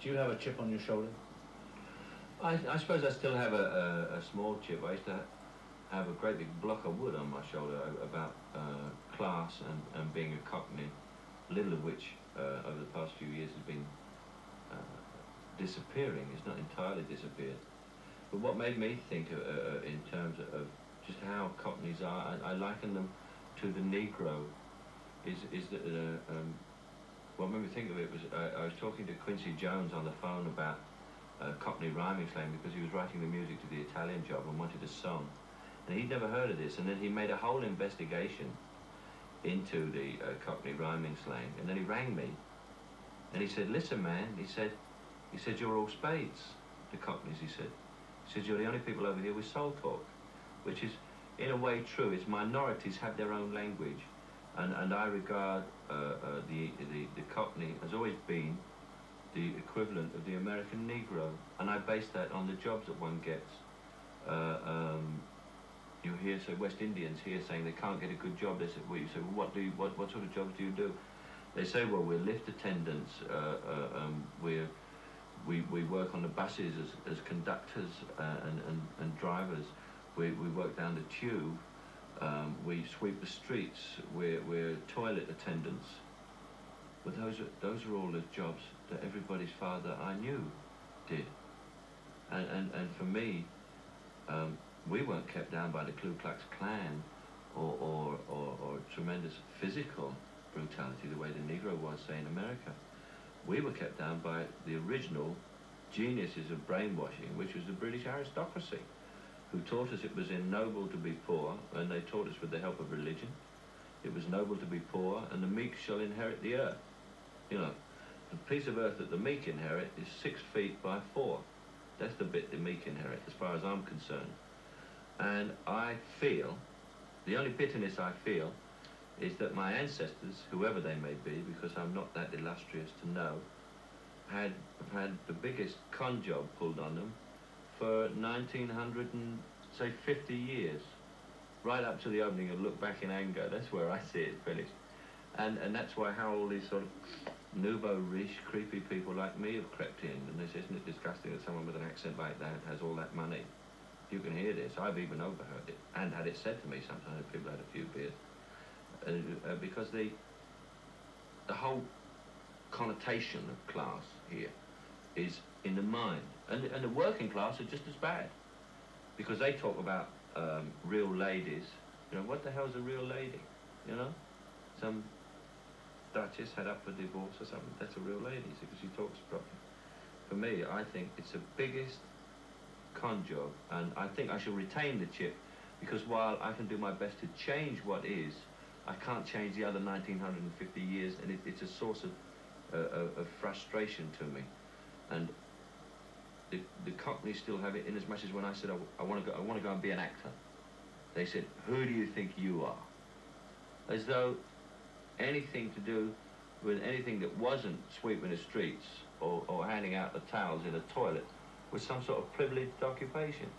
Do you have a chip on your shoulder? I suppose I still have a small chip. I used to have a great big block of wood on my shoulder about class and being a Cockney, little of which over the past few years has been disappearing. It's not entirely disappeared. But what made me think in terms of just how Cockneys are, I liken them to the Negro, is that, what made me think of it was, I was talking to Quincy Jones on the phone about Cockney rhyming slang because he was writing the music to the Italian Job and wanted a song. And he'd never heard of this, and then he made a whole investigation into the Cockney rhyming slang, and then he rang me, and he said, listen man, he said you're all spades, the Cockneys, he said. He said, you're the only people over here with soul talk, which is in a way true. It's minorities have their own language, and I regard the Cockney has always been the equivalent of the American Negro, and I base that on the jobs that one gets. You hear, so West Indians here saying they can't get a good job. They say, well, you say, well, what sort of jobs do you do? They say, well, we're lift attendants, we work on the buses as conductors and drivers. We work down the tube. We sweep the streets. We're toilet attendants. But those are all the jobs that everybody's father I knew did. And for me, we weren't kept down by the Ku Klux Klan or tremendous physical brutality the way the Negro was, say, in America. We were kept down by the original geniuses of brainwashing, which was the British aristocracy, who taught us it was ignoble to be poor, and they taught us with the help of religion. It was noble to be poor, and the meek shall inherit the earth. You know, the piece of earth that the meek inherit is 6 feet by 4. That's the bit the meek inherit, as far as I'm concerned. And I feel, the only bitterness I feel, is that my ancestors, whoever they may be, because I'm not that illustrious to know, have had the biggest con job pulled on them for 1950 years, right up to the opening of Look Back in Anger. That's where I see it finished. And that's why how all these sort of nouveau riche, creepy people like me have crept in, and they say, isn't it disgusting that someone with an accent like that has all that money? You can hear this. I've even overheard it and had it said to me sometimes if people had a few beers. Because the whole connotation of class here is in the mind, and the working class are just as bad, because they talk about real ladies. You know, what the hell's a real lady? You know, some duchess had up for divorce or something. That's a real lady because she talks properly. For me, I think it's the biggest con job, and I think I shall retain the chip, because while I can do my best to change what is, I can't change the other 1950 years, and it's a source of frustration to me. And the Cockneys still have it in as much as when I said I want to go and be an actor. They said, who do you think you are? As though anything to do with anything that wasn't sweeping the streets or handing out the towels in a toilet was some sort of privileged occupation.